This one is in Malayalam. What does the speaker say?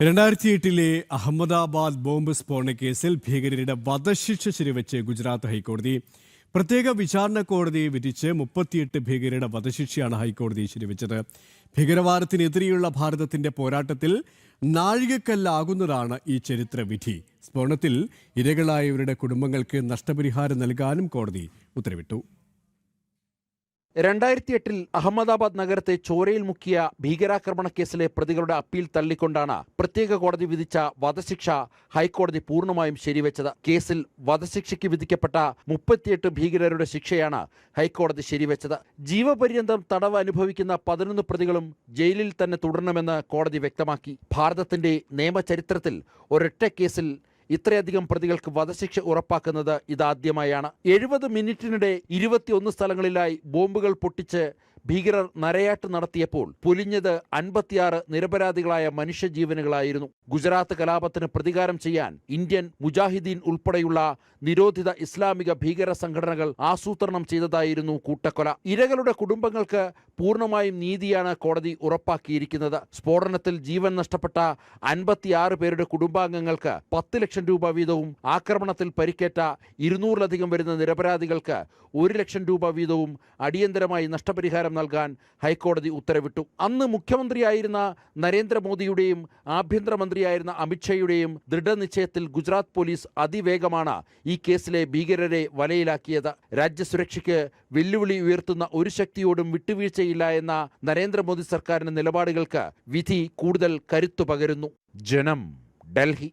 2008 അഹമ്മദാബാദ് ബോംബ് സ്ഫോടന കേസിൽ ഭീകരരുടെ വധശിക്ഷ ശരിവെച്ച് ഗുജറാത്ത് ഹൈക്കോടതി. പ്രത്യേക വിചാരണ കോടതി വിധിച്ച് 38 ഭീകരരുടെ വധശിക്ഷയാണ് ഹൈക്കോടതി ശരിവെച്ചത്. ഭീകരവാദത്തിനെതിരെയുള്ള ഭാരതത്തിന്റെ പോരാട്ടത്തിൽ നാഴികക്കല്ലാകുന്നതാണ് ഈ ചരിത്ര വിധി. സ്ഫോടനത്തിൽ ഇരകളായവരുടെ കുടുംബങ്ങൾക്ക് നഷ്ടപരിഹാരം നൽകാനും കോടതി ഉത്തരവിട്ടു. 2008 അഹമ്മദാബാദ് നഗരത്തെ ചോരയിൽ മുക്കിയ ഭീകരാക്രമണ കേസിലെ പ്രതികളുടെ അപ്പീൽ തള്ളിക്കൊണ്ടാണ് പ്രത്യേക കോടതി വിധിച്ച വധശിക്ഷ ഹൈക്കോടതി പൂർണ്ണമായും ശരിവെച്ചത്. കേസിൽ വധശിക്ഷയ്ക്ക് വിധിക്കപ്പെട്ട 38 ഭീകരരുടെ ശിക്ഷയാണ് ഹൈക്കോടതി ശരിവെച്ചത്. ജീവപര്യന്തം തടവ് അനുഭവിക്കുന്ന 11 പ്രതികളും ജയിലിൽ തന്നെ തുടരണമെന്ന് കോടതി വ്യക്തമാക്കി. ഭാരതത്തിന്റെ നിയമചരിത്രത്തിൽ ഒരൊറ്റ കേസിൽ ഇത്രയധികം പ്രതികൾക്ക് വധശിക്ഷ ഉറപ്പാക്കുന്നത് ഇതാദ്യമായാണ്. 70 മിനിറ്റിനിടെ 21 സ്ഥലങ്ങളിലായി ബോംബുകൾ പൊട്ടിച്ച് ഭീകരർ നരയാട്ട് നടത്തിയപ്പോൾ പൊലിഞ്ഞത് 56 നിരപരാധികളായ മനുഷ്യജീവനുകളായിരുന്നു. ഗുജറാത്ത് കലാപത്തിന് പ്രതികാരം ചെയ്യാൻ ഇന്ത്യൻ മുജാഹിദീൻ ഉൾപ്പെടെയുള്ള നിരോധിത ഇസ്ലാമിക ഭീകര സംഘടനകൾ ആസൂത്രണം ചെയ്തതായിരുന്നു കൂട്ടക്കൊല. ഇരകളുടെ കുടുംബങ്ങൾക്ക് പൂർണ്ണമായും നീതിയാണ് കോടതി ഉറപ്പാക്കിയിരിക്കുന്നത്. സ്ഫോടനത്തിൽ ജീവൻ നഷ്ടപ്പെട്ട 56 പേരുടെ കുടുംബാംഗങ്ങൾക്ക് 10 ലക്ഷം രൂപ വീതവും ആക്രമണത്തിൽ പരിക്കേറ്റ 200-ലധികം വരുന്ന നിരപരാധികൾക്ക് 1 ലക്ഷം രൂപ വീതവും അടിയന്തരമായി നഷ്ടപരിഹാരം നൽകാൻ ഹൈക്കോടതി ഉത്തരവിട്ടു. അന്ന് മുഖ്യമന്ത്രിയായിരുന്ന നരേന്ദ്രമോദിയുടെയും ആഭ്യന്തരമന്ത്രിയായിരുന്ന അമിത്ഷായുടെയും ദൃഢനിശ്ചയത്തിൽ ഗുജറാത്ത് പോലീസ് അതിവേഗമാണ് ഈ കേസിലെ ഭീകരരെ വലയിലാക്കിയത്. രാജ്യസുരക്ഷയ്ക്ക് വെല്ലുവിളി ഉയർത്തുന്ന ഒരു ശക്തിയോടും വിട്ടുവീഴ്ചയില്ല എന്ന നരേന്ദ്രമോദി സർക്കാരിന്റെ നിലപാടുകൾക്ക് വിധി കൂടുതൽ കരുത്തു പകരുന്നു. ജനം, ഡൽഹി.